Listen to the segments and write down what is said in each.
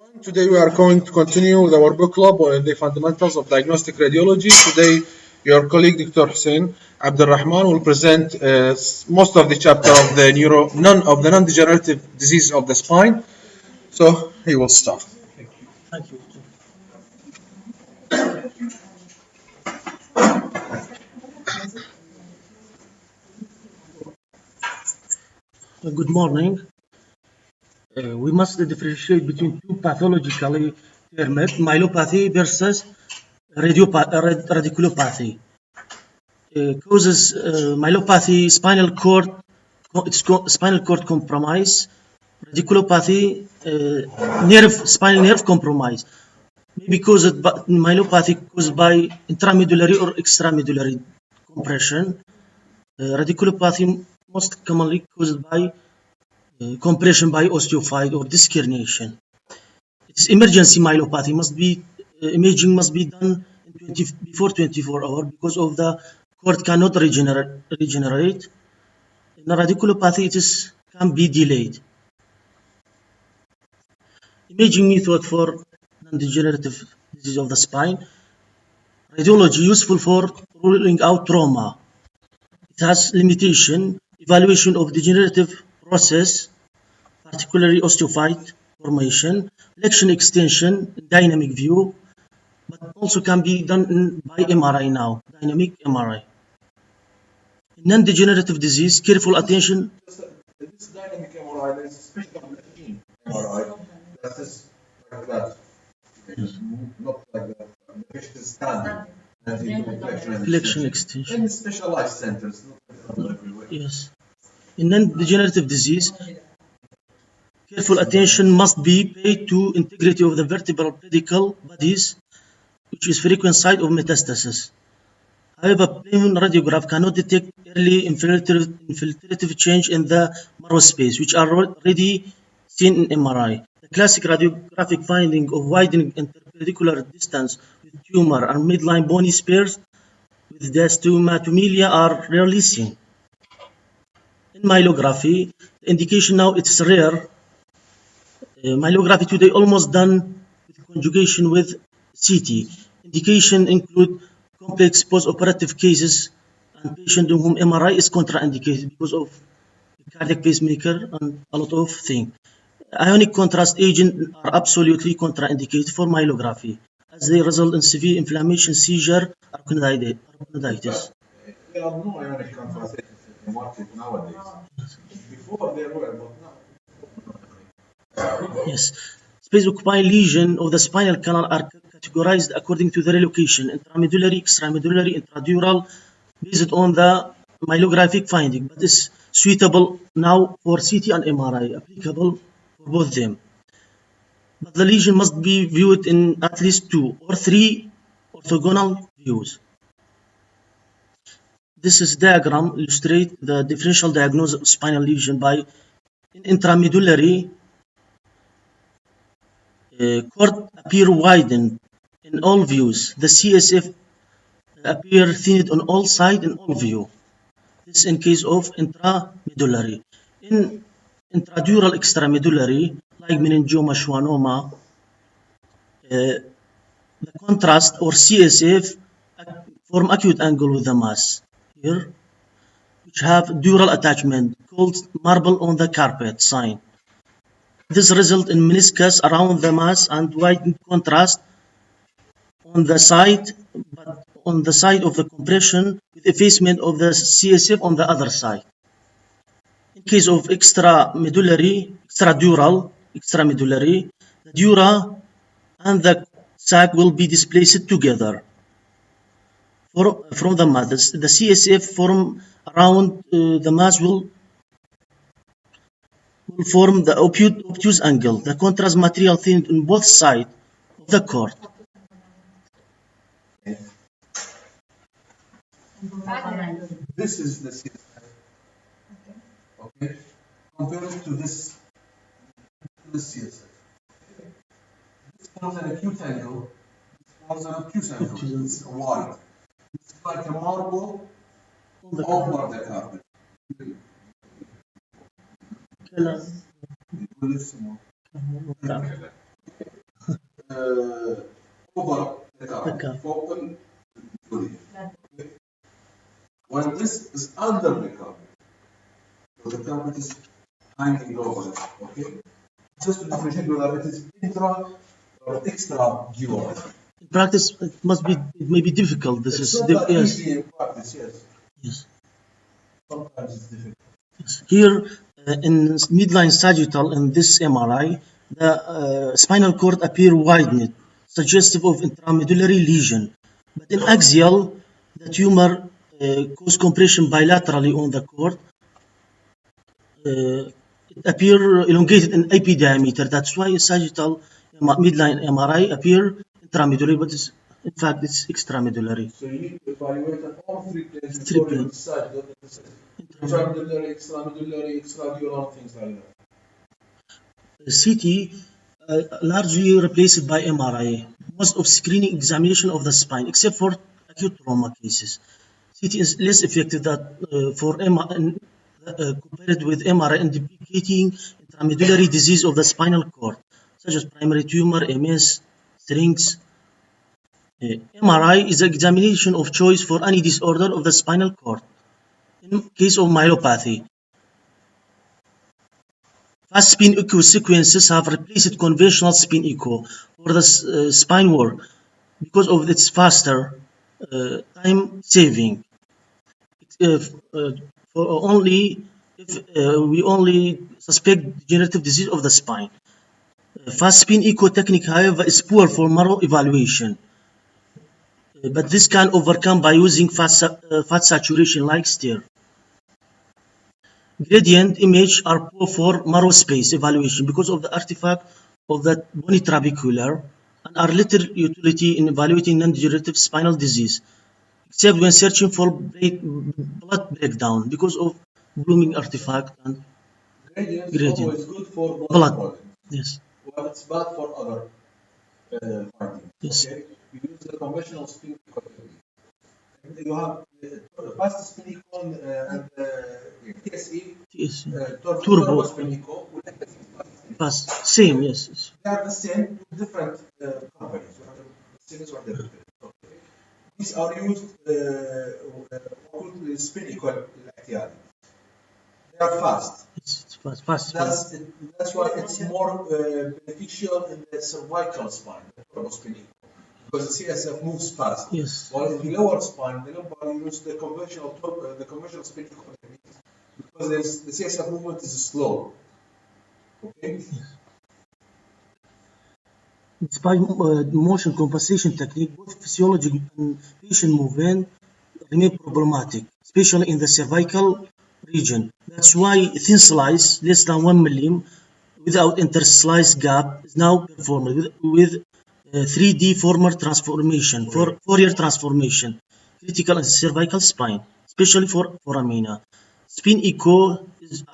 Today we are going to continue with our book club on the fundamentals of diagnostic radiology. Today, your colleague Dr. Hussein Abdulrahman will present most of the chapter of the non-degenerative disease of the spine. So he will start. Thank you. Good morning. We must differentiate between two pathologically termed myelopathy versus radiculopathy. Causes myelopathy, spinal cord compromise, radiculopathy, spinal nerve compromise. Maybe myelopathy caused by intramedullary or extramedullary compression. Radiculopathy most commonly caused by compression by osteophyte or disc herniation. Its emergency myelopathy imaging must be done before 24 hours because of the cord cannot regenerate. In radiculopathy, can be delayed. Imaging method for non-degenerative disease of the spine. Radiology useful for ruling out trauma. It has limitation. Evaluation of degenerative process, particularly osteophyte formation, flexion extension, dynamic view, but also can be done by MRI now, dynamic MRI. In non-degenerative disease, careful attention. This dynamic MRI is a special machine MRI that is like that. Not like that. The patient is standing and he do Flexion extension. In specialized centers, not everywhere. Yes. In non-degenerative disease, careful attention must be paid to integrity of the vertebral pedicle bodies, which is frequent site of metastasis. However, plain radiograph cannot detect early infiltrative change in the marrow space, which are already seen in MRI. The classic radiographic finding of widening interpedicular distance with tumor and midline bony spurs with diastematomyelia are rarely seen. In myelography, the indication now it's rare. Myelography today almost done with conjugation with CT. Indication include complex post-operative cases and patients in whom MRI is contraindicated because of cardiac pacemaker and a lot of things. Ionic contrast agents are absolutely contraindicated for myelography as they result in severe inflammation, seizure, or conjunctivitis. There are no ionic contrast agents in the market nowadays. Before there were, but now. Yes. Space-occupying lesions of the spinal canal are categorized according to the relocation, intramedullary, extramedullary, intradural, based on the myelographic finding, but is suitable now for CT and MRI, applicable for both them. But the lesion must be viewed in at least 2 or 3 orthogonal views. This is diagram illustrate the differential diagnosis of spinal lesion by intramedullary cord appear widened in all views. The CSF appear thinned on all sides in all view. This in case of intramedullary. In intradural extramedullary, like meningioma, schwannoma, the contrast or CSF form acute angle with the mass here, which have dural attachment called marble on the carpet sign. This results in meniscus around the mass and widened contrast on the side, but on the side of the compression with effacement of the CSF on the other side. In case of extramedullary, the dura and the sac will be displaced together from the mass. The CSF form around the mass will form the obtuse angle. The contrast material thinned on both sides of the cord. This is the CSF. Okay. Compared to this CSF. This forms an acute angle. This forms an obtuse angle. It's wide. It's like a marble over the carpet. cup. فوق الكلية. When this is under the cup, so the cup is hanging over it, okay? Just to differentiate whether it is intra or extradural. In practice, it may be difficult. This It's is not that yes. easy in practice, yes. Yes. Sometimes it's difficult. Yes. Here in midline sagittal in this MRI, the spinal cord appear widened, suggestive of intramedullary lesion. But in axial, the tumor cause compression bilaterally on the cord. It appear elongated in AP diameter. That's why sagittal midline MRI appear intramedullary, but in fact it's extramedullary. So you need to evaluate all three planes Three before you planes. decide that it is intramedullary, extramedullary, extradural, things like that. CT largely replaced by MRI. Most of screening examination of the spine, except for acute trauma cases. CT is less effective compared with MRI in indicating intramedullary disease of the spinal cord, such as primary tumor, MS, strings. MRI is the examination of choice for any disorder of the spinal cord. In case of myelopathy, fast spin echo sequences have replaced conventional spin echo for the spine work because of its faster time saving. If we only suspect degenerative disease of the spine. Fast spin echo technique, however, is poor for marrow evaluation. But this can overcome by using fat saturation like STIR. Gradient image are poor for marrow space evaluation because of the artifact of the bony trabecular and are little utility in evaluating non-degenerative spinal disease, except when searching for blood breakdown because of blooming artifact and Gradient is always good for blood. proteins. Yes. Well, it's bad for other findings. Yes. Okay? You use the conventional spin echo technique. You have fast spin echo and TSE, turbo spin echo. Fast, same, yes. They are the same, different companies. Same is what they're different. Okay? These are used spin echo الاحتيالي. They are fast. It's fast. That's why it's more beneficial in the cervical spine, the turbo spin echo, because the CSF moves fast. Yes. While in the lower spine, the lumbar, you use the conventional spin echo technique, because the CSF movement is slow. Okay. Yes. Despite motion compensation technique, both physiologic and patient movement remain problematic, especially in the cervical region. That's why thin slice, less than 1 mm, without interslice gap, is now performed with 3D Fourier transformation, critical in cervical spine, especially for foramina. Spin echo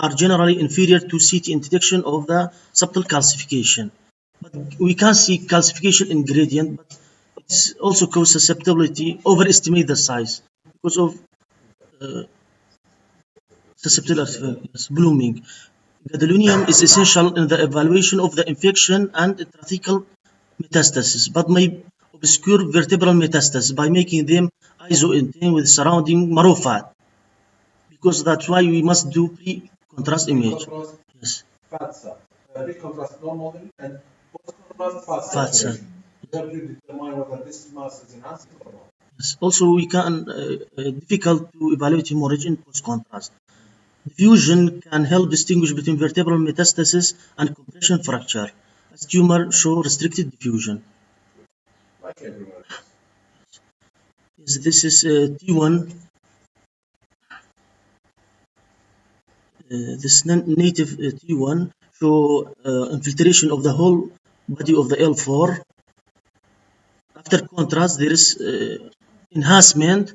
are generally inferior to CT in detection of the subtle calcification. But we can see calcification in gradient, but it's also cause susceptibility, overestimate the size because of blooming. Gadolinium is essential in the evaluation of the infection and intrathecal metastasis, but may obscure vertebral metastasis by making them iso-in with surrounding marrow fat. Because that's why we must do pre-contrast image. Yes. Fat cell. Pre-contrast normal and post-contrast fat cell. Help you determine whether this mass is enhancing or not. Yes. Also, we can difficult to evaluate hemorrhage in post-contrast. Diffusion can help distinguish between vertebral metastasis and compression fracture, as tumor show restricted diffusion. Like everywhere. Yes, this is T1. This native T1 show infiltration of the whole body of the L4. After contrast, there is enhancement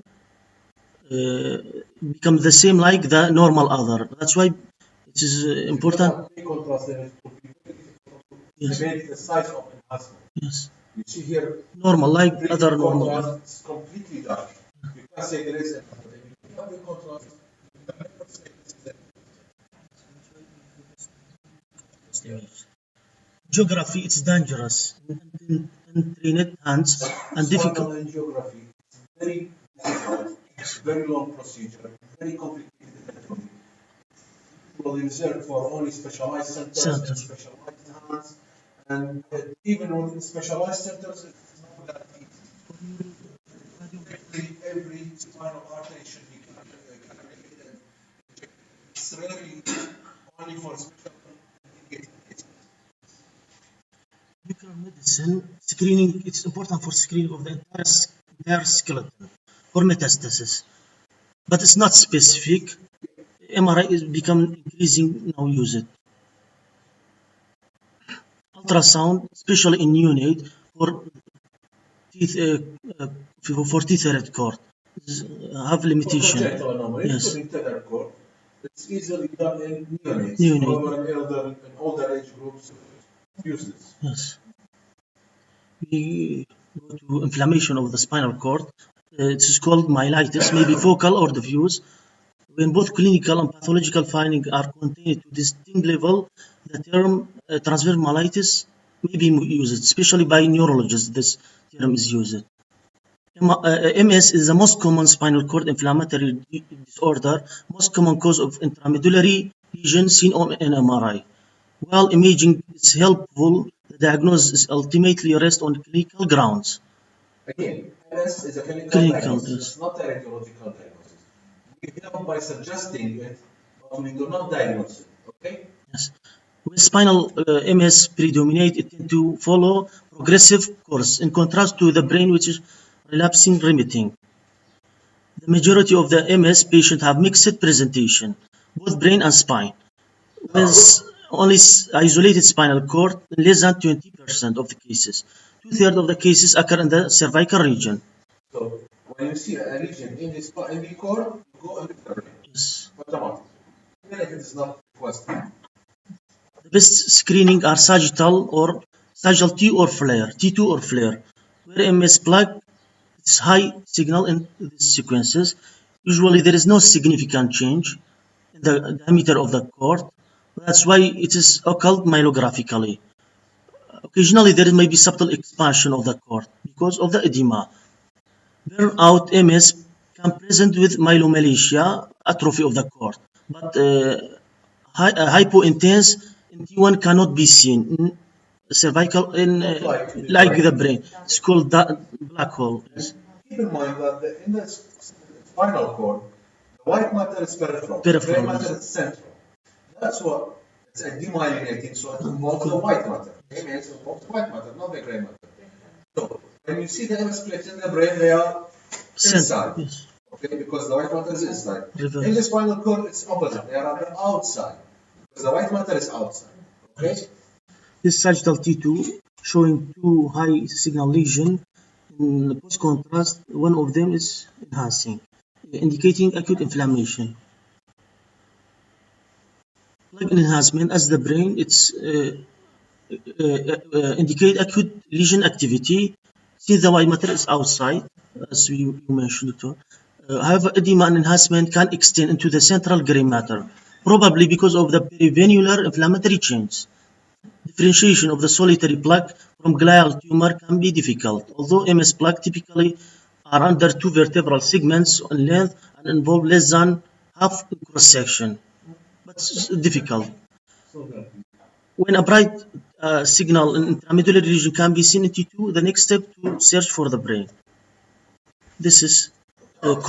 becomes the same like the normal other. That's why it is important. Yes. The size of enhancement. Yes. You see here, normal like other normal. It's completely dark. You can't say there is a contrast. Geography, it's dangerous. In untrained hands and difficult. Spinal angiography is very difficult, very long procedure, very complicated anatomy. Will reserved for only specialized centers and specialized hands, and even within specialized centers, it's not that easy. Every spinal artery should be calculated. It's rarely only for special cases. Nuclear medicine screening, it's important for screening of the entire skeleton for metastasis, but it's not specific. MRI is becoming increasing now used. Ultrasound, especially in neonate for tethered cord, have limitation. Yes. It's easily done in neonates. However, in older age groups, use this. Yes. We go to inflammation of the spinal cord. It is called myelitis, maybe focal or diffuse. When both clinical and pathological findings are contained to distinct level, the term transverse myelitis may be used, especially by neurologists. This term is used. MS is the most common spinal cord inflammatory disorder, most common cause of intramedullary lesion seen in MRI. While imaging is helpful, the diagnosis ultimately rests on clinical grounds. Again, MS is a clinical diagnosis, it's not a radiological diagnosis. We help by suggesting it, but we do not diagnose it, okay? Yes. When spinal MS predominate, it tends to follow progressive course, in contrast to the brain, which is relapsing remitting. The majority of the MS patients have mixed presentation, both brain and spine, with only isolated spinal cord in less than 20% of the cases. 2/3 of the cases occur in the cervical region. So when you see a region in the cord, you go in the brain. Yes. Automatically. Even if it is not requested. The best screening are sagittal T2 or flare, where MS plaque is high signal in these sequences. Usually there is no significant change in the diameter of the cord. That's why it is occult myelographically. Occasionally there may be subtle expansion of the cord because of the edema. Burnout MS can present with myelomalacia, atrophy of the cord, but hypointense in T1 cannot be seen in cervical like the brain. It's called black hole. Yes. Keep in mind that in the spinal cord, the white matter is peripheral. The gray matter is central. That's what it's a demyelinating, so it involves the white matter. MS involves the white matter, not the gray matter. So when you see the MS plates in the brain, they are inside. Yes. Okay, because the white matter is inside. In the spinal cord, it's opposite. They are on the outside. Because the white matter is outside. Okay? This sagittal T2 showing two high signal lesions. In post contrast, one of them is enhancing, indicating acute inflammation. Like enhancement, as the brain, it's indicate acute lesion activity since the white matter is outside, as you mentioned, Doctor. However, edema and enhancement can extend into the central gray matter, probably because of the perivenular inflammatory change. Differentiation of the solitary plaque from glial tumor can be difficult, although MS plaque typically are under 2 vertebral segments in length and involve less than half cross-section, but it's difficult. When a bright signal in intramedullary region can be seen in T2, the next step to search for the brain. This is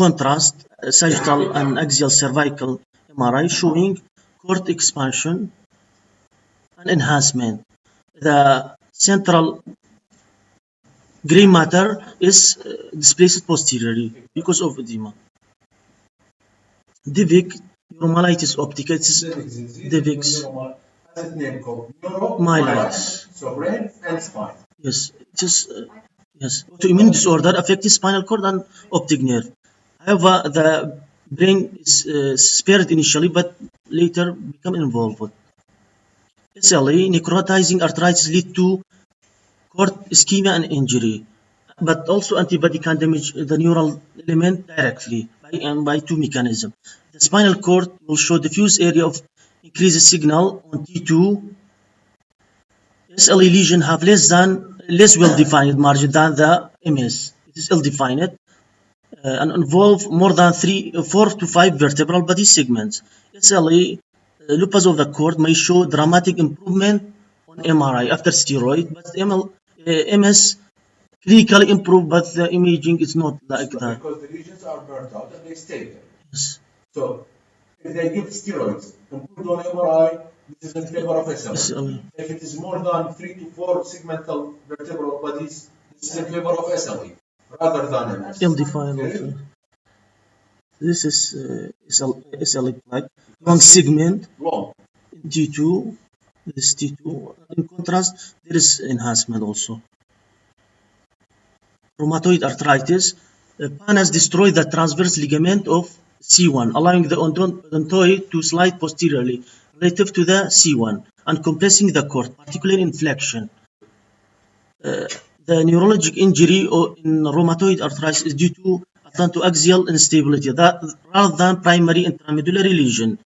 contrast, sagittal and axial cervical MRI showing cord expansion and enhancement. The central gray matter is displaced posteriorly because of edema. DIVIC, neuromyelitis optica, it's DIVIC's myelitis. So brain and spine. Yes, it is. Yes, autoimmune disorder affecting spinal cord and optic nerve. However, the brain is spared initially, but later become involved. SLE, necrotizing arthritis, lead to cord ischemia and injury, but also antibody can damage the neural element directly by two mechanisms. The spinal cord will show diffuse area of increased signal on T2. SLE lesion have less than less well-defined margin than the MS. It is ill-defined and involve more than 4 to 5 vertebral body segments. SLE, lupus of the cord, may show dramatic improvement on MRI after steroid, but MS clinically improved, but the imaging is not like that. Because the lesions are burnt out and they stay there. Yes. So if they give steroids, improved on MRI, this is in favor of SLE. SLE. If it is more than 3 to 4 segmental vertebral bodies, this is in favor of SLE rather than MS. Ill-defined. This is SLE plaque, long segment, Long. T2, this T2. In contrast, there is enhancement also. Rheumatoid arthritis, PANAS destroy the transverse ligament of C1, allowing the odontoid to slide posteriorly relative to the C1 and compressing the cord, particularly in flexion. The neurologic injury in rheumatoid arthritis is due to atlantoaxial instability rather than primary intramedullary lesion.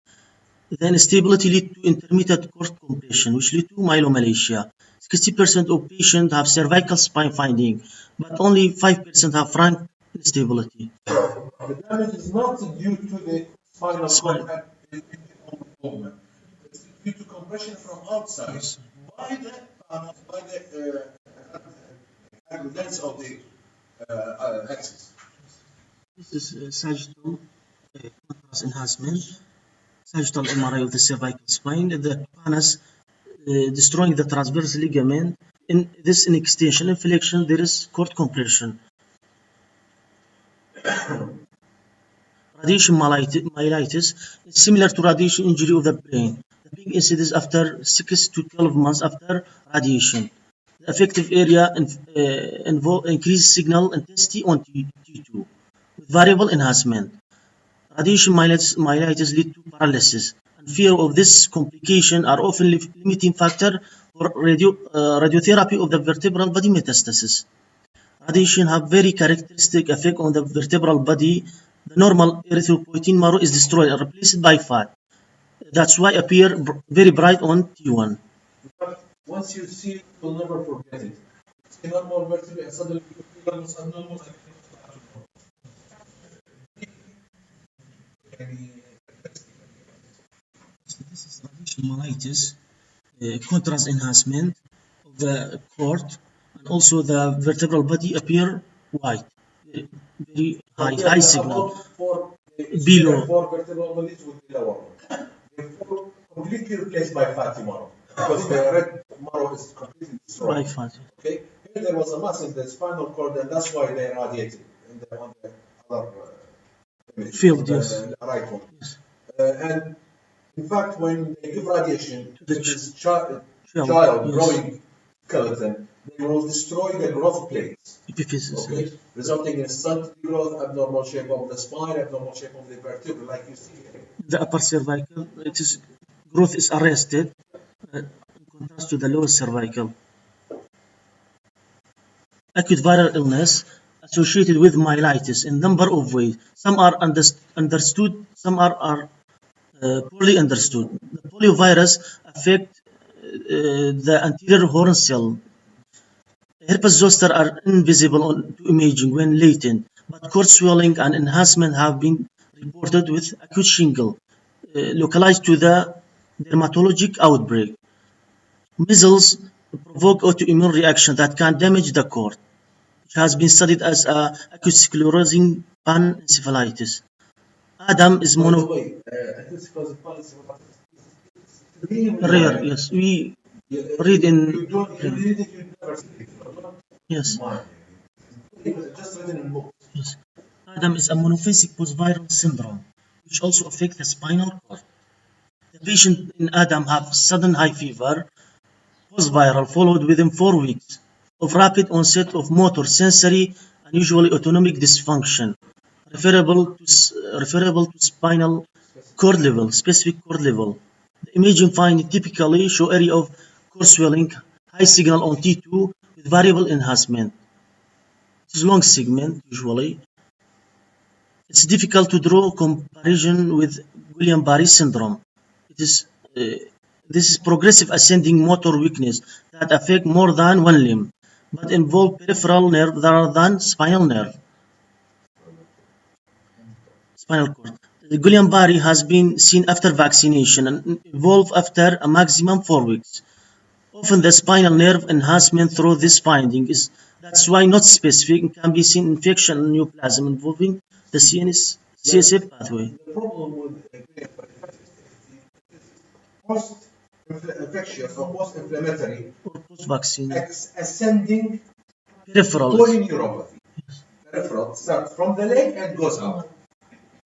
The instability leads to intermittent cord compression, which leads to myelomalacia. 60% of patients have cervical spine finding, but only 5% have frank instability. The damage is not due to the spinal cord movement. It's due to compression from outside by the length of the axis. This is sagittal contrast enhancement, sagittal MRI of the cervical spine. The PANAS destroying the transverse ligament. In this in extension inflection, there is cord compression. Radiation myelitis is similar to radiation injury of the brain. The big incidence after 6 to 12 months after radiation. The affected area involve increased signal intensity on T2 with variable enhancement. Radiation myelitis lead to paralysis, and fear of this complication are often limiting factor for radiotherapy of the vertebral body metastasis. Radiation have very characteristic effect on the vertebral body. The normal erythropoietin marrow is destroyed and replaced by fat. That's why appear very bright on T1. But once you see it, you'll never forget it. It's a normal vertebrae and suddenly you feel it's abnormal. This is radiation myelitis, contrast enhancement of the cord, and also the vertebral body appear white, very high signal. Below. 4 vertebral bodies would be lower. Therefore, completely replaced by fatty marrow because the red marrow is completely destroyed. By fatty. Okay, here there was a mass in the spinal cord, and that's why they radiated on the other image, Field, the yes. right one. Yes. And in fact, when they give radiation to The this child yes. growing skeleton, they will destroy the growth plates. Epiphysis. Okay, resulting in stunt growth, abnormal shape of the spine, abnormal shape of the vertebra, like you see here. The upper cervical, growth is arrested in contrast to the lower cervical. Acute viral illness associated with myelitis in number of ways. Some are understood, some are poorly understood. The poliovirus affect the anterior horn cell. Herpes zoster are invisible to imaging when latent, but cord swelling and enhancement have been reported with acute shingle, localized to the dermatologic outbreak. Measles provoke autoimmune reaction that can damage the cord, which has been studied as acute sclerosing panencephalitis. Adam is rare. Yes, we read in. Yes. Just written in books. Yes. Adam is a monophasic postviral syndrome, which also affects the spinal cord. The patient in Adam have sudden high fever, postviral, followed within 4 weeks of rapid onset of motor, sensory, and usually autonomic dysfunction, referable to spinal cord level, specific cord level. The imaging findings typically show area of cord swelling, high signal on T2 with variable enhancement. It is long segment usually. It's difficult to draw comparison with Guillain-Barré syndrome. This is progressive ascending motor weakness that affect more than one limb. but involve peripheral nerve rather than spinal nerve. Spinal cord. The Guillain-Barré has been seen after vaccination and evolve after a maximum 4 weeks. Often the spinal nerve enhancement through this finding is that's why not specific and can be seen infection in neoplasm involving the CSF pathway. The problem with post-infectious or post-inflammatory Or post-vaccine. ascending Peripheral. polyneuropathy. Peripheral starts from the leg and goes up.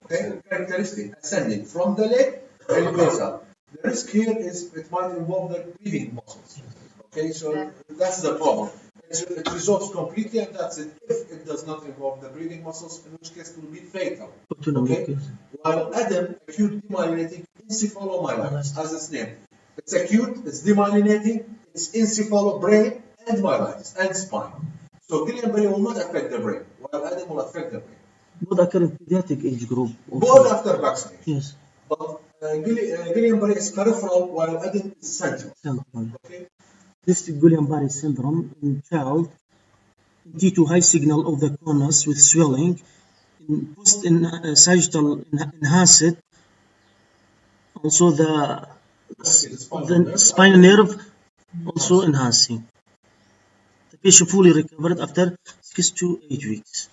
Okay, characteristic ascending from the leg and goes up. The risk here is it might involve the breathing muscles. Okay, so that's the problem. It resolves completely, and that's it. If it does not involve the breathing muscles, in which case it will be fatal. Okay, while Adam, acute demyelinating encephalomyelitis, as its name, it's acute, it's demyelinating, it's encephalobrain and myelitis and spine. So Guillain-Barré will not affect the brain, while Adam will affect the brain. Both occur in pediatric age group. Both after vaccination. Yes. But Guillain-Barré is peripheral, while Adam is central. Okay. This Guillain-Barré syndrome in child due to high signal of the conus with swelling in post-sagittal enhanced. Also the spinal nerve also enhancing. The patient fully recovered after 6 to 8 weeks.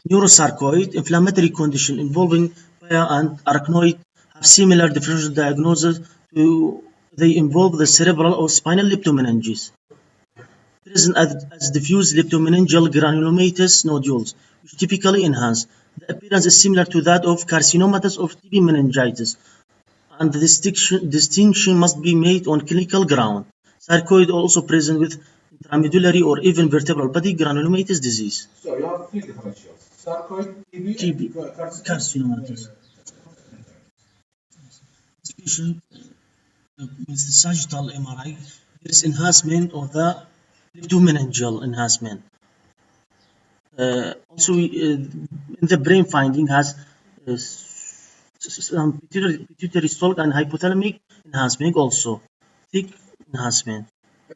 Neurosarcoid, inflammatory condition involving pia and arachnoid have similar differential diagnosis to they involve the cerebral or spinal leptomeninges. Present as diffuse leptomeningeal granulomatous nodules, which typically enhance. The appearance is similar to that of carcinomatous of TB meningitis, and the distinction must be made on clinical ground. Sarcoid also present with intramedullary or even vertebral body granulomatous disease. So you have three differentials: sarcoid, TB, carcinomatous. This patient with the sagittal MRI, there is enhancement of the leptomeningeal enhancement. Also, in the brain finding has some pituitary stalk and hypothalamic enhancement also, thick enhancement.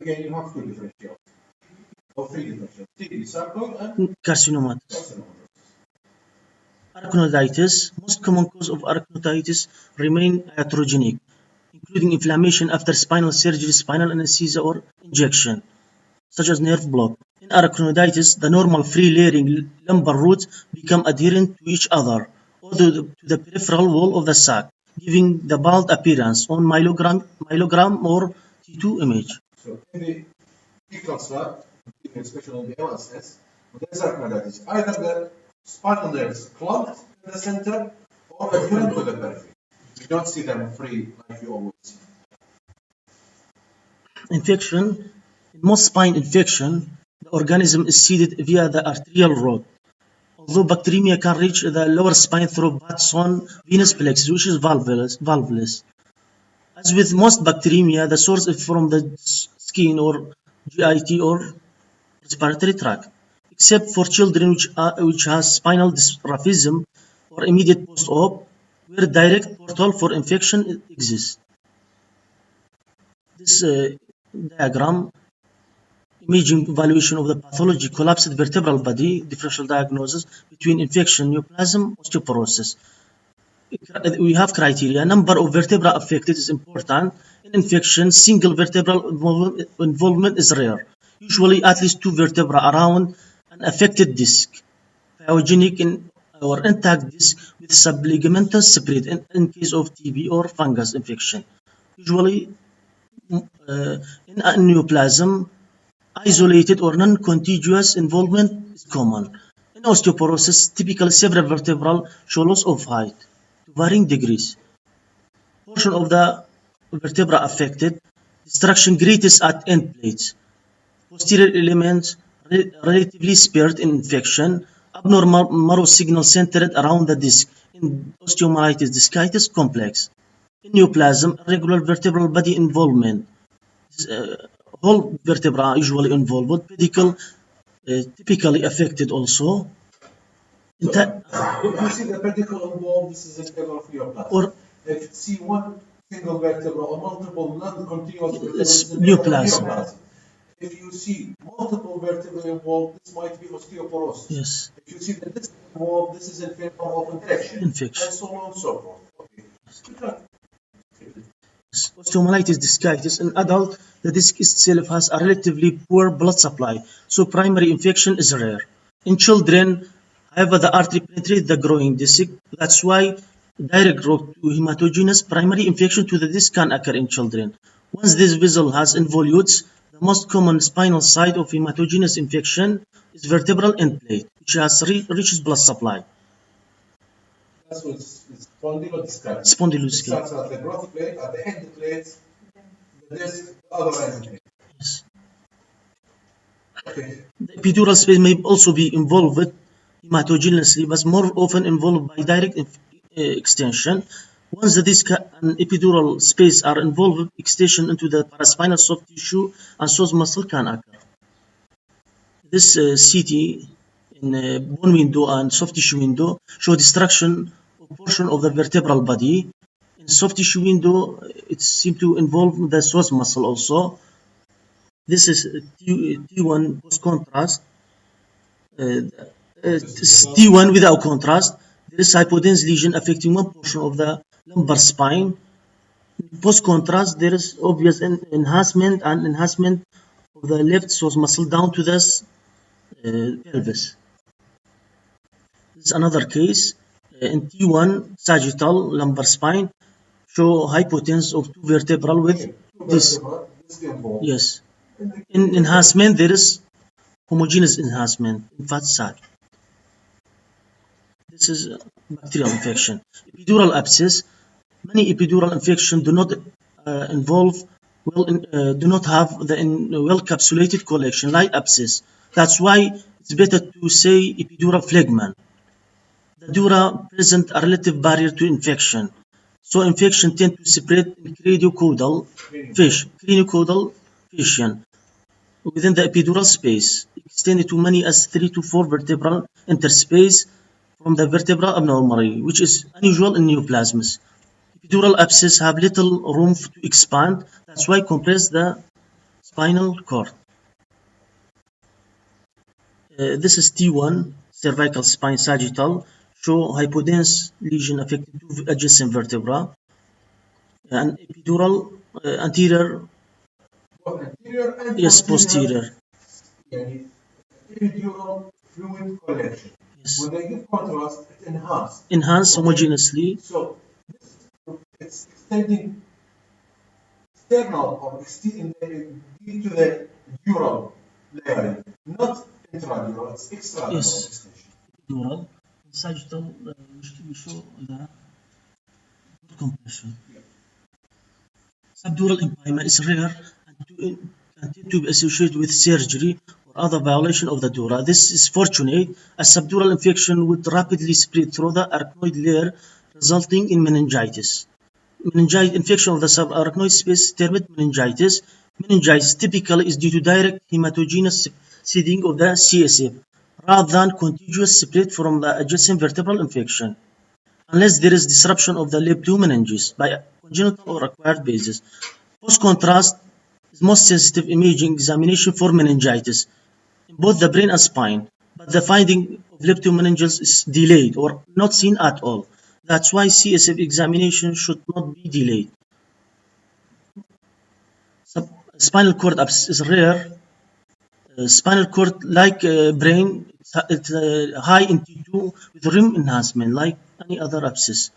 Again, you have two differentials, or three differentials: TB, sarcoid, and carcinomatous. Arachnoiditis. Most common cause of arachnoiditis remain iatrogenic, including inflammation after spinal surgery, spinal anesthesia, or injection, such as nerve block. In arachnoiditis, the normal free-layering lumbar roots become adherent to each other or to the peripheral wall of the sac, giving the bald appearance on myelogram or T2 image. So in the fecal sac, especially in the LSS, there is arachnoiditis. Either the spinal nerves clogged in the center or adherent to the periphery. You don't see them free like you always see. Infection. In most spine infection, the organism is seeded via the arterial route. Although bacteremia can reach the lower spine through Batson venous plexus, which is valveless. As with most bacteremia, the source is from the skin or GIT or respiratory tract, except for children which has spinal dysraphism or immediate post-op, where direct portal for infection exists. This diagram, imaging evaluation of the pathology, collapsed vertebral body, differential diagnosis between infection, neoplasm, osteoporosis. We have criteria. Number of vertebrae affected is important. In infection, single vertebral involvement is rare. Usually at least two vertebrae around an affected disc. Pyogenic or intact disc with subligamentous spread in case of TB or fungus infection. Usually in neoplasm, isolated or non-contiguous involvement is common. In osteoporosis, typically several vertebral show loss of height to varying degrees. Portion of the vertebra affected, destruction greatest at end plates. Posterior elements relatively spared in infection. Abnormal marrow signal centered around the disc in osteomyelitis discitis complex. In neoplasm, irregular vertebral body involvement. Whole vertebra usually involved. Pedicle typically affected also. So, if you see the pedicle involved, this is a figure of neoplasm. Or if you see one single vertebra or multiple non-continuous vertebrae, it's neoplasm. if you see multiple vertebrae involved, this might be osteoporosis. Yes. If you see the disc involved, this is in favor of infection. And so on and so forth. Okay. Osteomyelitis discitis in adult, the disc itself has a relatively poor blood supply, so primary infection is rare. In children, however, the artery penetrates the growing disc. That's why direct route to hematogenous primary infection to the disc can occur in children. Once this vessel has involutes, the most common spinal site of hematogenous infection is vertebral end plate, which has rich blood supply. That's what it's spondylodiscitis. Spondylodiscitis. It starts at the growth plate, at the end plate, the disc, the other end plate. Yes. Okay. The epidural space may also be involved hematogenously, but more often involved by direct extension. Once the disc and epidural space are involved, extension into the paraspinal soft tissue and soft muscle can occur. This CT in bone window and soft tissue window show destruction of portion of the vertebral body. In soft tissue window, it seems to involve the soft muscle also. This is T1 post contrast. T1 without contrast. There is hypodense lesion affecting one portion of the lumbar spine. Post contrast, there is obvious enhancement of the left soft muscle down to the pelvis. This is another case. In T1 sagittal lumbar spine, show hypotenuse of two vertebral with this. Yes. In enhancement, there is homogeneous enhancement in fat sac. This is bacterial infection. Epidural abscess. Many epidural infections do not do not have the well-capsulated collection like abscess. That's why it's better to say epidural phlegma. The dura present a relative barrier to infection, so infection tend to spread in craniocaudal fascian within the epidural space, extended to many as 3 to 4 vertebral interspace from the vertebral abnormality, which is unusual in neoplasms. Epidural abscess have little room to expand, that's why compress the spinal cord. This is T1 cervical spine sagittal, show hypodense lesion affecting two adjacent vertebra, and epidural anterior. Yes, posterior. Epidural fluid collection. Yes. When they give contrast, it enhances. Enhance homogeneously. So it's extending external or to the dural layering, not intradural. It's extradural extension. Dural, sagittal, we show the compression. Subdural impairment is rare and tend to be associated with surgery or other violation of the dura. This is fortunate as subdural infection would rapidly spread through the arachnoid layer, resulting in meningitis. Infection of the subarachnoid space termed meningitis. Meningitis typically is due to direct hematogenous seeding of the CSF rather than contiguous spread from the adjacent vertebral infection, unless there is disruption of the lip to meninges by congenital or acquired basis. Post-contrast is most sensitive imaging examination for meningitis in both the brain and spine, but the finding of leptomeningeals is delayed or not seen at all. That's why CSF examination should not be delayed. Spinal cord abscess is rare. Spinal cord, like brain, it's high in T2 with rim enhancement, like any other abscess.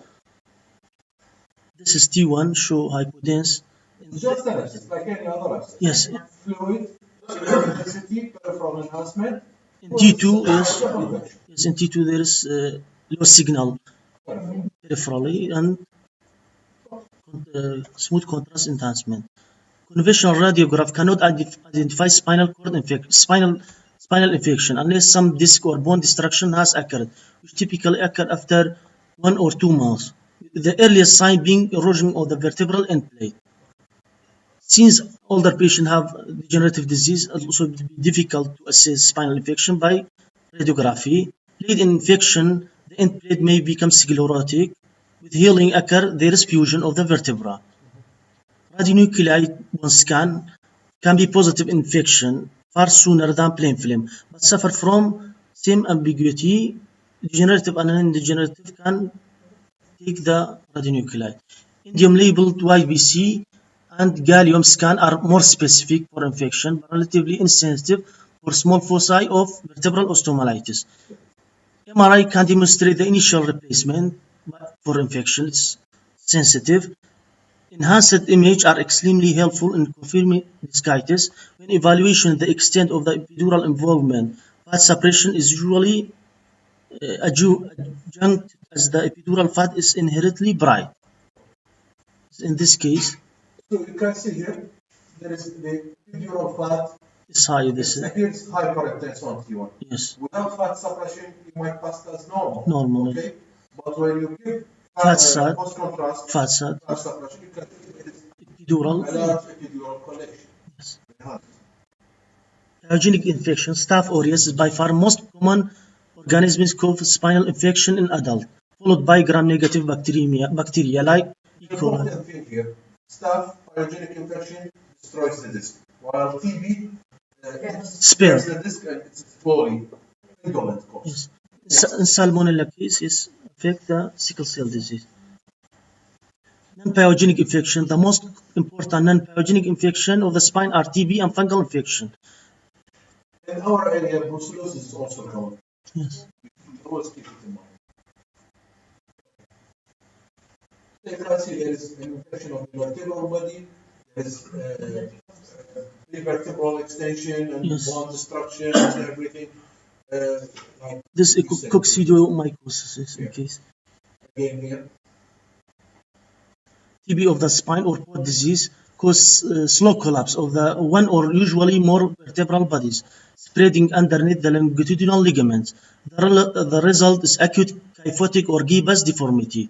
This is T1, show hypodense. Just an abscess, like any other abscess. Yes. Fluid, intensity, peripheral enhancement. In T2 in T2 there is low signal peripherally and smooth contrast enhancement. Conventional radiograph cannot identify spinal infection unless some disc or bone destruction has occurred, which typically occur after 1 or 2 months. The earliest sign being erosion of the vertebral end plate. Since older patients have degenerative disease, it also be difficult to assess spinal infection by radiography. Late in infection, the end plate may become sclerotic. With healing occur, there is fusion of the vertebra. Radionuclide bone scan can be positive infection far sooner than plain film, but suffer from same ambiguity. Degenerative and non-degenerative can take the radionuclide. Indium labeled YBC and gallium scan are more specific for infection, but relatively insensitive for small foci of vertebral osteomyelitis. MRI can demonstrate the initial replacement for infection. It's sensitive. Enhanced images are extremely helpful in confirming discitis. When evaluation the extent of the epidural involvement, fat suppression is usually adjunct as the epidural fat is inherently bright. In this case, So you can see here, there is the epidural fat. it's high. This is Here it's hyperintense on T1. yes, Without fat suppression, it might pass as normal. normal. Okay? But when you give Fat sat, post-contrast fat sat, fat suppression, you can see it is epidural. a large epidural collection. Yes. Enhanced. Pyogenic infection, Staph aureus is by far most common organisms cause spinal infection in adult, followed by gram-negative bacteria like E. The coli. important thing here, staph pyogenic infection destroys the disc, while TB Spare. destroys the disc and it's slowly indolent course. Yes. In Salmonella cases affect the sickle cell disease. Non-pyogenic infection, the most important non-pyogenic infection of the spine are TB and fungal infection. In our area, brucellosis is also common. Yes. Always keep it in mind. You can see there is an infection of the vertebral body, there is vertebral extension and Yes. bone destruction and everything. Like This is coccidiomycosis in case. again here. TB of the spine or pod disease cause slow collapse of the one or usually more vertebral bodies, spreading underneath the longitudinal ligaments. The result is acute kyphotic or gibbous deformity.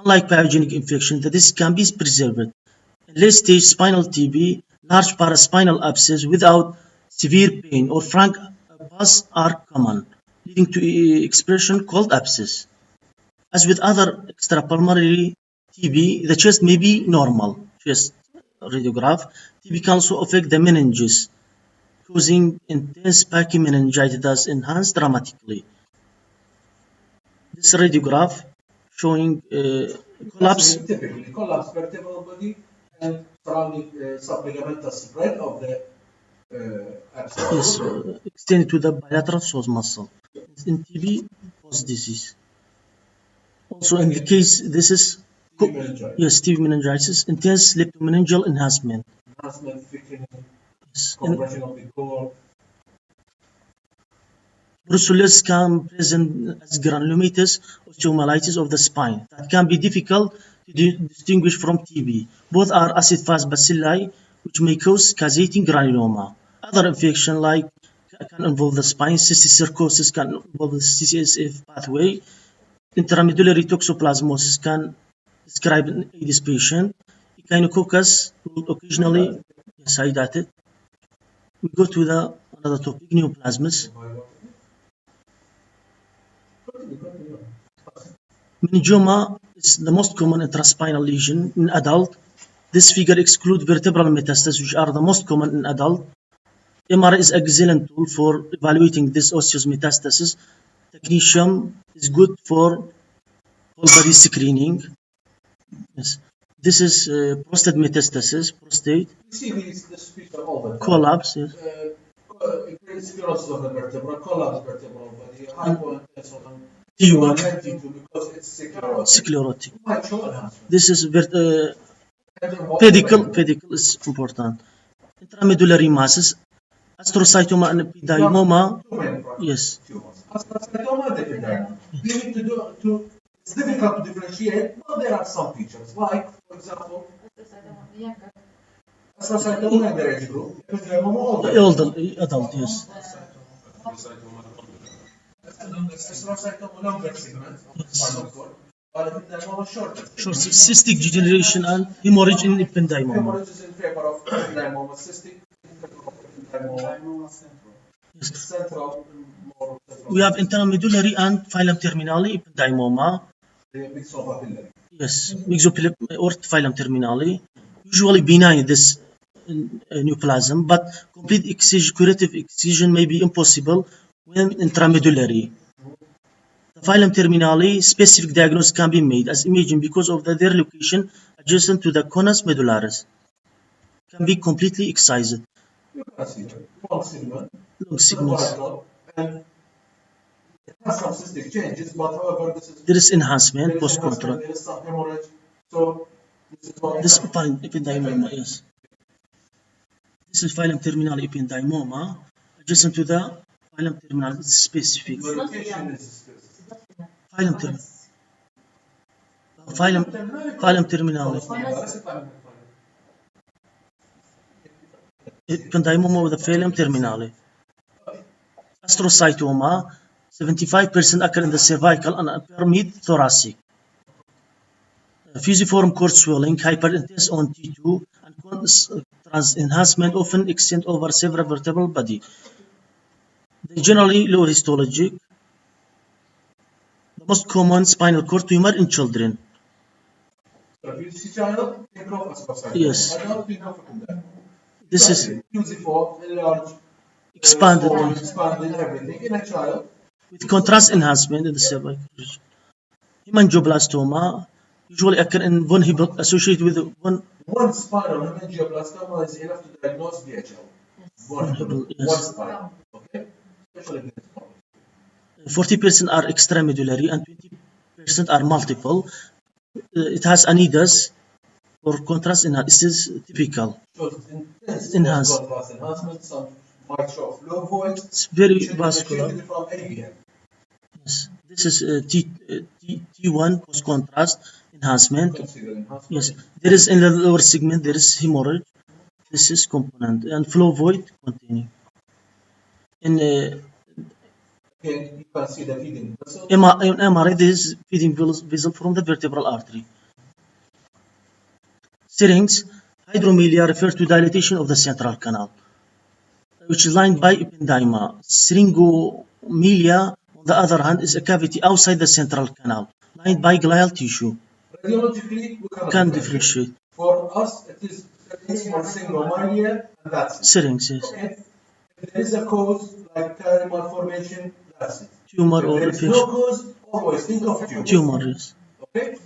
Unlike pyogenic infection, the disc can be preserved. In late-stage spinal TB, large paraspinal abscess without severe pain or frank pus are common, leading to expression called abscess. As with other extrapulmonary TB, the chest may be normal, chest radiograph. TB can also affect the meninges, causing intense pachymeningitis enhanced dramatically. This radiograph showing collapse. Typically, collapse vertebral body and surrounding subligamental spread of the abscess. Yes, extended to the bilateral psoas muscle. In TB, post disease. Also, in the case, this is yes, TB meningitis, intense leptomeningeal enhancement. Enhancement, thickening, Yes. compression of the core. Brucellosis can present as granulomatous osteomyelitis of the spine that can be difficult to distinguish from TB. Both are acid-fast bacilli, which may cause caseating granuloma. Other infection like can involve the spine. Cysticercosis can involve the CSF pathway. Intramedullary toxoplasmosis can describe an AIDS patient. Echinococcus will occasionally hydatid. We go to the another topic, neoplasms. Meningioma is the most common intraspinal lesion in adult. This figure excludes vertebral metastases, which are the most common in adult. MRI is an excellent tool for evaluating this osseous metastasis. Technetium is good for whole body screening. Yes. This is prostate metastasis, prostate. You see this feature all the time. Collapse, yes. Sclerosis of the vertebra, collapse vertebral body, hypotension, T1, T2 because it's sclerotic. sclerotic. Might show enhancement. This is pedicle is important. Intramedullary masses, astrocytoma and epidymoma. Too many problems. Yes. Astrocytoma, epidymoma. You need to it's difficult to differentiate, but there are some features, like, for example, astrocytoma in the age group, epidymoma older. Adult, yes. Astrocytoma longer segment of the spinal cord, but epidymoma shorter. Short cystic degeneration and hemorrhage in epidymoma. Hemorrhage is in favor of epidymoma, cystic in favor of epidymoma. Central, more central. We have intramedullary and phylum terminale epidymoma. Mixopapillary. Yes, mixopilip or phylum terminale. Usually benign this neoplasm, but complete curative excision may be impossible when intramedullary. The phylum terminale specific diagnosis can be made as imaging because of their location adjacent to the conus medullaris. Can be completely excised. You can see long segment, Long segments. And it has some cystic changes, but however, there is enhancement post-contrast. There is some hemorrhage. So this ependymoma, yes. This is phylum terminale ependymoma adjacent to the phylum terminale. It's specific. Phylum terminale. Ependymoma with the phylum terminale. Astrocytoma, 75% occur in the cervical and appear mid-thoracic. Fusiform cord swelling, hyperintense on T2, and contrast enhancement often extend over several vertebral body. They generally low histologic. The most common spinal cord tumor in children. So if you see child, think of astrocytoma. Yes. Adult, think of that. This is fusiform, enlarged, expanded everything in a child. With contrast enhancement in the cervical region. Hemangioblastoma usually occur in one hip associated with one spinal hemangioblastoma is enough to diagnose DHL. One spinal. Okay? Especially 40% are extramedullary and 20% are multiple. It has anidas for contrast enhancement. This is typical. Enhanced. Contrast enhancement, some might show flow void. It's very vascular. From ABM. Yes. This is T1 post contrast enhancement. Yes. There is in the lower segment there is hemorrhage. This is component and flow void containing. In you can see the feeding vessel. In MRI, this is feeding vessel from the vertebral artery. Syrinx, hydromelia refers to dilatation of the central canal, which is lined by ependyma. Syringomelia, on the other hand, is a cavity outside the central canal, lined by glial tissue. Radiologically, we can differentiate. For us, it is syringomelia, and that's it. Syrinx, yes. Okay. If there is a cause like thyroid malformation, that's it. Tumor or if there is no cause, always think of tumor. Tumor, yes. Okay.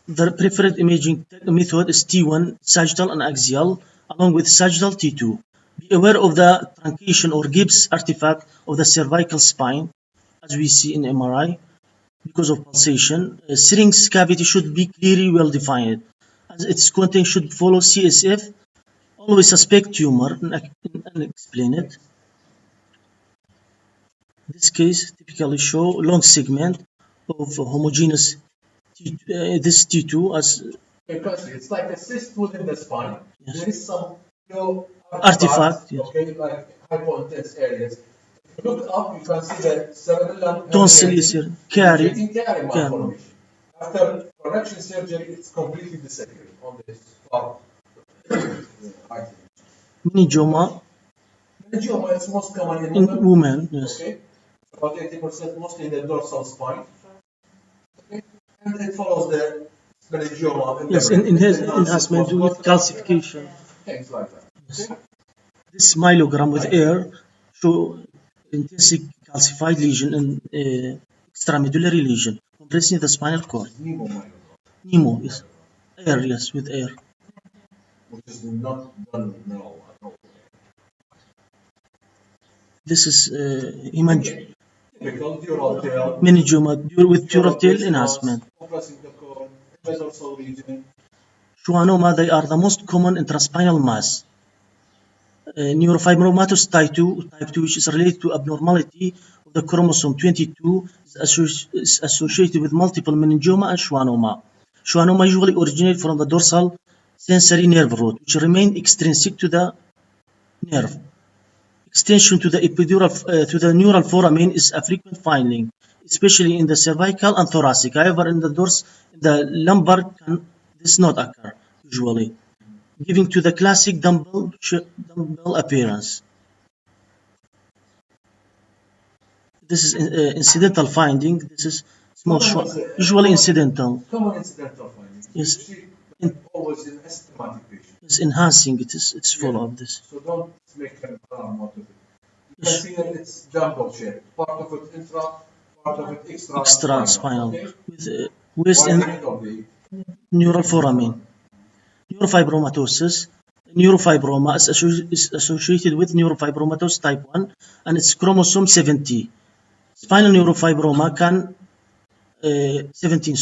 The preferred imaging method is T1, sagittal and axial, along with sagittal T2. Be aware of the truncation or Gibbs artifact of the cervical spine, as we see in MRI, because of pulsation. Syrinx cavity should be clearly well defined, as its content should follow CSF. Always suspect tumor and explain it. This case typically show long segment of homogeneous this T2 as because it's like a cyst within the spine. Yes. There is some artifact, yes. Okay, like hypointense areas. If you look up, you can see that cerebellum tonsil is here, carry malformation. After correction surgery, it's completely disappeared on this part. Meningioma is most common in women, yes. Okay. About 80% mostly in the dorsal spine. Okay. And it follows the meningioma. Yes, in his enhancement with calcification. Things like that. Yes. This myelogram with air show intensely calcified lesion and extramedullary lesion compressing the spinal cord. Nemo, yes. Air, yes, with air. Which is not done now at all. This is typical dural tail. Meningioma with dural tail enhancement. Schwannoma, they are the most common intraspinal mass. Neurofibromatosis type 2, which is related to abnormality of the chromosome 22, is associated with multiple meningioma and schwannoma. Schwannoma usually originate from the dorsal sensory nerve root, which remain extrinsic to the nerve. Extension to the epidural to the neural foramen is a frequent finding, especially in the cervical and thoracic. However, in the lumbar, this not occur usually, giving to the classic dumbbell appearance. This is incidental finding. This is small, usually incidental. Common incidental finding. Yes. always in asymptomatic patient. It's enhancing. It's follow up this. So don't make an alarm out of it. You can see that it's jumbo shape. Part of it intra, part of it extra Spinal okay? with in Widening of the neural foramen. Neurofibromatosis. Neurofibroma is associated with neurofibromatosis type 1 and it's chromosome 70. Spinal neurofibroma can 17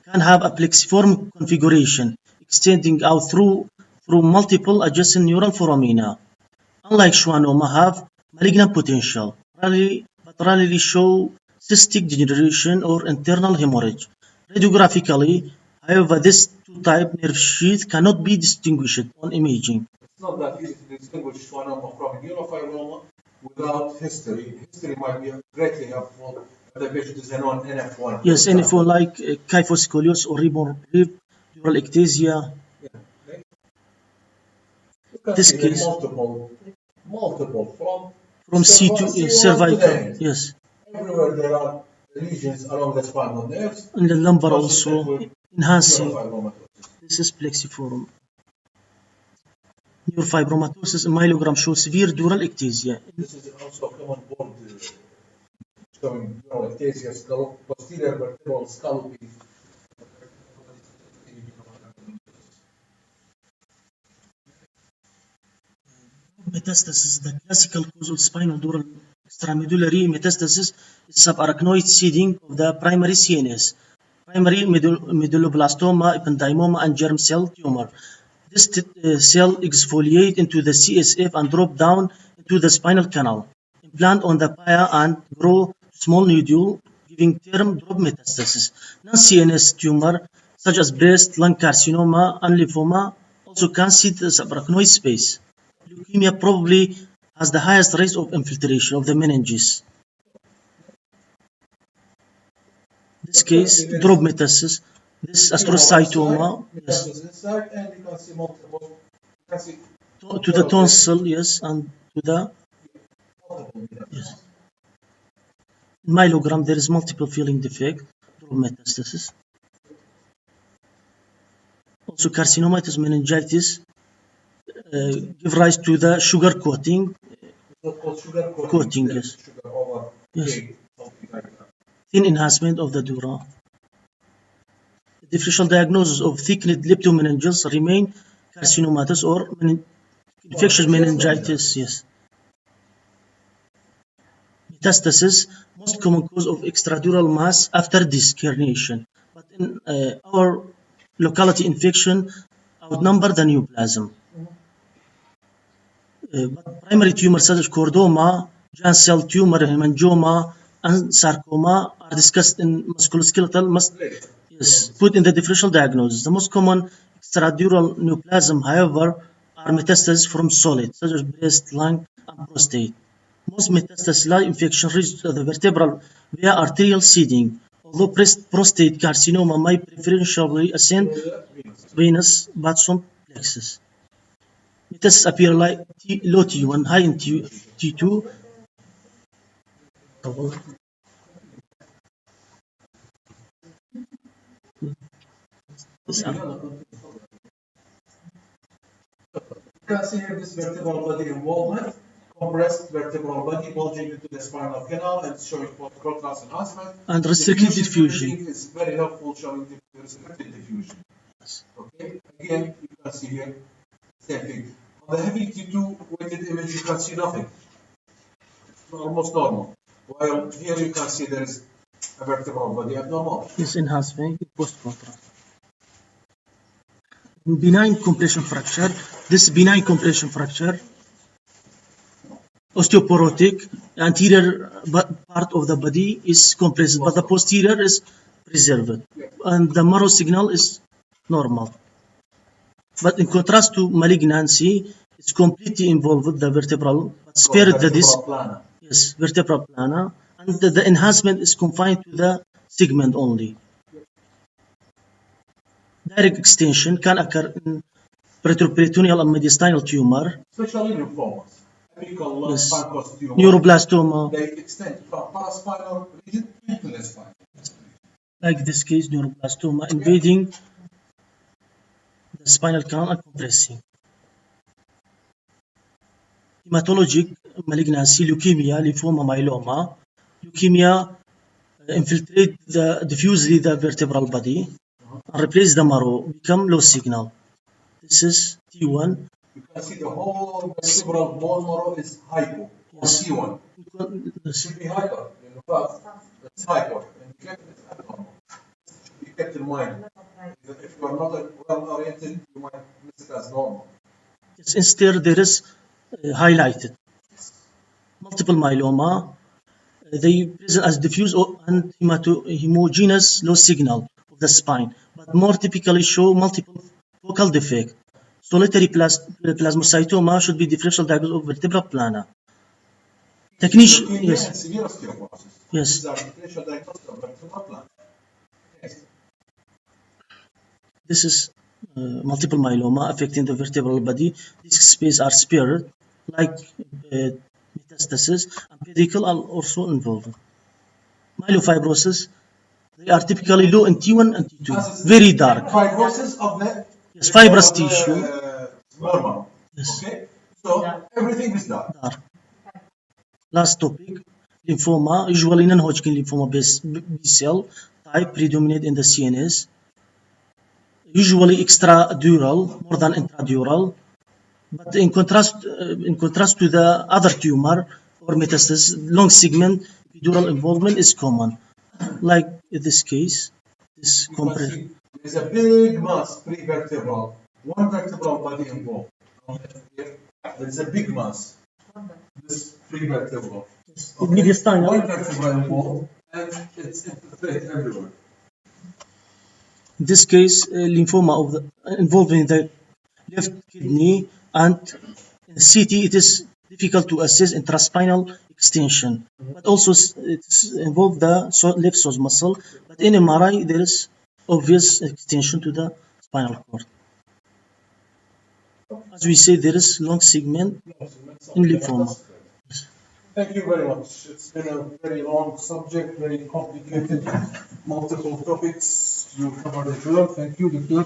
can have a plexiform configuration extending out through multiple adjacent neural foramina. Unlike schwannoma, have malignant potential, but rarely show cystic degeneration or internal hemorrhage. Radiographically, however, this two-type nerve sheath cannot be distinguished on imaging. It's not that easy to distinguish schwannoma from neurofibroma without history. History might be greatly helpful if the patient is a non-NF1. Yes, NF1 like kyphoscoliosis or dural ectasia. This case multiple from C2 cervical. Yes. Everywhere there are lesions along the spinal nerves. And the lumbar also enhancing. This is plexiform. Neurofibromatosis in myelogram shows severe dural ectasia. This is also a common board showing dural ectasia, posterior vertebral scalloping. Metastasis, the classical cause of spinal dural extramedullary metastasis is subarachnoid seeding of the primary CNS, primary medulloblastoma, ependymoma, and germ cell tumor. This cell exfoliate into the CSF and drop down into the spinal canal, implant on the pia and grow small nodule, giving term drop metastasis. Non-CNS tumor such as breast, lung carcinoma, and lymphoma also can seed the subarachnoid space. Leukemia probably has the highest rate of infiltration of the meninges. This case, drop metastasis. This astrocytoma, yes, and you can see multiple. To the tonsil, yes, and to the yes. In myelogram, there is multiple filling defect, drop metastasis. Also, carcinomatosis meningitis give rise to the sugar coating. Coating, yes. Yes. Thin enhancement of the dura. The differential diagnosis of thickened leptomeningeals remain carcinomatous or infectious meningitis. Yes. Metastasis, most common cause of extradural mass after disc herniation. But in our locality, infection outnumber the neoplasm. But primary tumors such as chordoma, giant cell tumor, hemangioma, and sarcoma are discussed in musculoskeletal. Yes, put in the differential diagnosis. The most common extradural neoplasm, however, are metastases from solid, such as breast, lung, and prostate. Most metastasis-like infection reach the vertebral via arterial seeding, although prostate carcinoma may preferentially ascend venous Batson plexus. Metastases appear like low T1, high in T2. You can see here this vertebral body involvement, compressed vertebral body bulging into the spinal canal and showing both contrast enhancement. And restricted diffusion. Is very helpful showing the restricted diffusion. Okay, again, you can see here, same thing. On the heavy T2 weighted image, you can see nothing. It's almost normal. While here you can see there is a vertebral body abnormal. This enhancement post-contrast. Benign compression fracture. This benign compression fracture, osteoporotic, anterior part of the body is compressed, but the posterior is preserved, and the marrow signal is normal. But in contrast to malignancy, it's completely involved with the vertebral, but spared the disc. Yes, vertebral plana, and the enhancement is confined to the segment only. Direct extension can occur in retroperitoneal and mediastinal tumor. Especially lymphomas. Yes. Neuroblastoma. They extend from paraspinal region into the spine. Like this case, neuroblastoma invading the spinal canal and compressing. Hematologic malignancy, leukemia, lymphoma, myeloma. Leukemia infiltrate diffusely the vertebral body and replace the marrow, become low signal. This is T1. You can see the whole vertebral bone marrow is hypo, or Yes. T1. It should be hyper. In fact, it's hyper. And you get it abnormal. Be kept in mind that if you are not well oriented, you might miss it as normal. Yes, instead, there is highlighted. Multiple myeloma, they present as diffuse and homogeneous low signal of the spine, but more typically show multiple focal defect. Solitary plasmacytoma should be differential diagnosis of vertebral plana. Technician, Leukemia yes, and severe osteoporosis. yes. These are differential diagnosis of vertebral plana. Next. This is multiple myeloma affecting the vertebral body. Disc space are spared, like metastasis, and pedicle are also involved. Myelofibrosis, they are typically low in T1 and T2, very dark. Fibrosis of the Yes, fibrous tissue. Normal. Yes. Okay. So everything is dark. Dark. Last topic, lymphoma, usually non-Hodgkin lymphoma B cell type predominate in the CNS. Usually extradural more than intradural, but in contrast to the other tumor or metastasis, long segment epidural involvement is common. Like in this case, this compress. There's a big mass prevertebral, one vertebral body involved. There's a big mass. This prevertebral. Okay. Mediastinal. One vertebra involved, and it's infiltrated everywhere. In this case, lymphoma of the involving the left kidney, and in CT it is difficult to assess intraspinal extension, but also it's involved the left psoas muscle. But in MRI there is obvious extension to the spinal cord. As we say, there is long segment in lymphoma. Thank you very much. It's been a very long subject, very complicated, multiple topics. You covered it well. Thank you, Doctor.